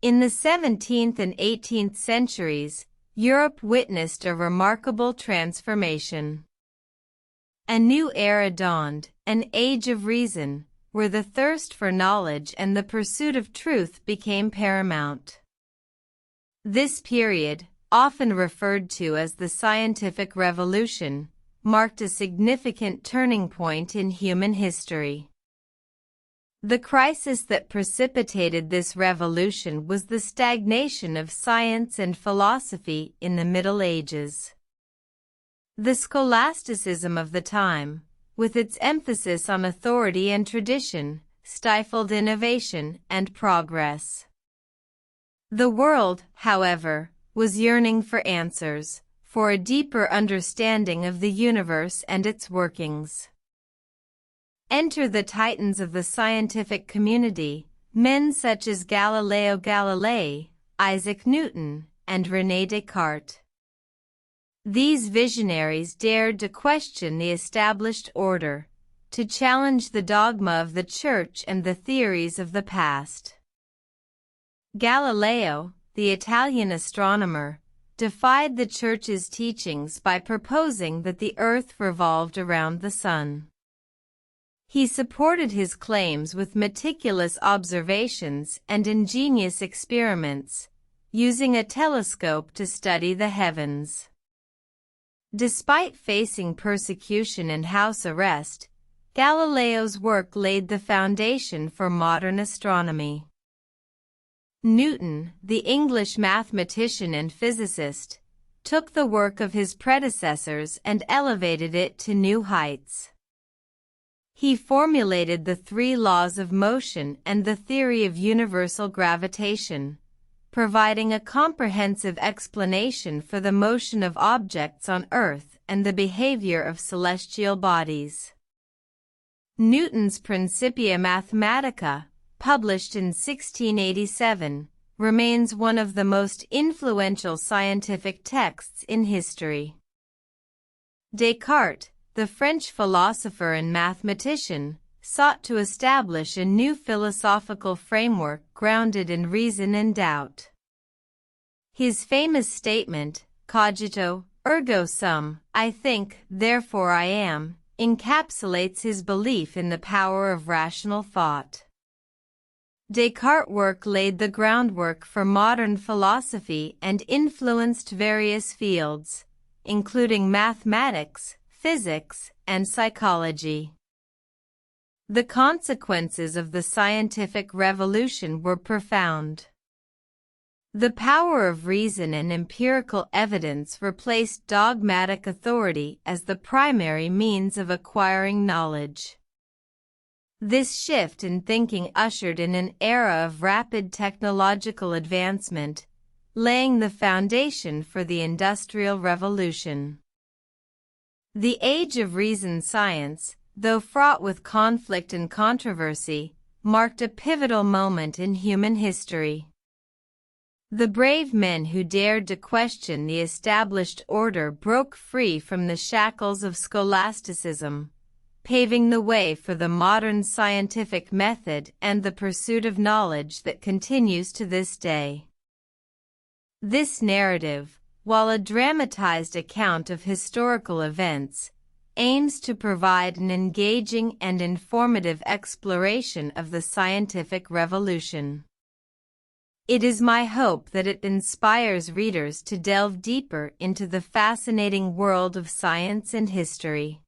In the 17th and 18th centuries, Europe witnessed a remarkable transformation. A new era dawned, an age of reason, where the thirst for knowledge and the pursuit of truth became paramount. This period, often referred to as the scientific revolution, marked a significant turning point in human history. The crisis that precipitated this revolution was the stagnation of science and philosophy in the Middle Ages. The Scholasticism of the time, with its emphasis on authority and tradition, stifled innovation and progress. The world, however, was yearning for answers, for a deeper understanding of the universe and its workings. Enter the titans of the scientific community, men such as Galileo Galilei, Isaac Newton, and René Descartes. These visionaries dared to question the established order, to challenge the dogma of the Church and the theories of the past. Galileo, the Italian astronomer, defied the Church's teachings by proposing that the Earth revolved around the Sun. He supported his claims with meticulous observations and ingenious experiments, using a telescope to study the heavens. Despite facing persecution and house arrest, Galileo's work laid the foundation for modern astronomy. Newton, the English mathematician and physicist, took the work of his predecessors and elevated it to new heights. He formulated the three laws of motion and the theory of universal gravitation, providing a comprehensive explanation for the motion of objects on Earth and the behavior of celestial bodies. Newton's Principia Mathematica, published in 1687, remains one of the most influential scientific texts in history. Descartes, the French philosopher and mathematician, sought to establish a new philosophical framework grounded in reason and doubt. His famous statement, cogito, ergo sum, I think, therefore I am, encapsulates his belief in the power of rational thought. Descartes' work laid the groundwork for modern philosophy and influenced various fields, including mathematics, physics, and psychology. The consequences of the scientific revolution were profound. The power of reason and empirical evidence replaced dogmatic authority as the primary means of acquiring knowledge. This shift in thinking ushered in an era of rapid technological advancement, laying the foundation for the Industrial Revolution. The age of reason science, though fraught with conflict and controversy, marked a pivotal moment in human history. The brave men who dared to question the established order broke free from the shackles of scholasticism, paving the way for the modern scientific method and the pursuit of knowledge that continues to this day. This narrative, while a dramatized account of historical events, aims to provide an engaging and informative exploration of the scientific revolution. It is my hope that it inspires readers to delve deeper into the fascinating world of science and history.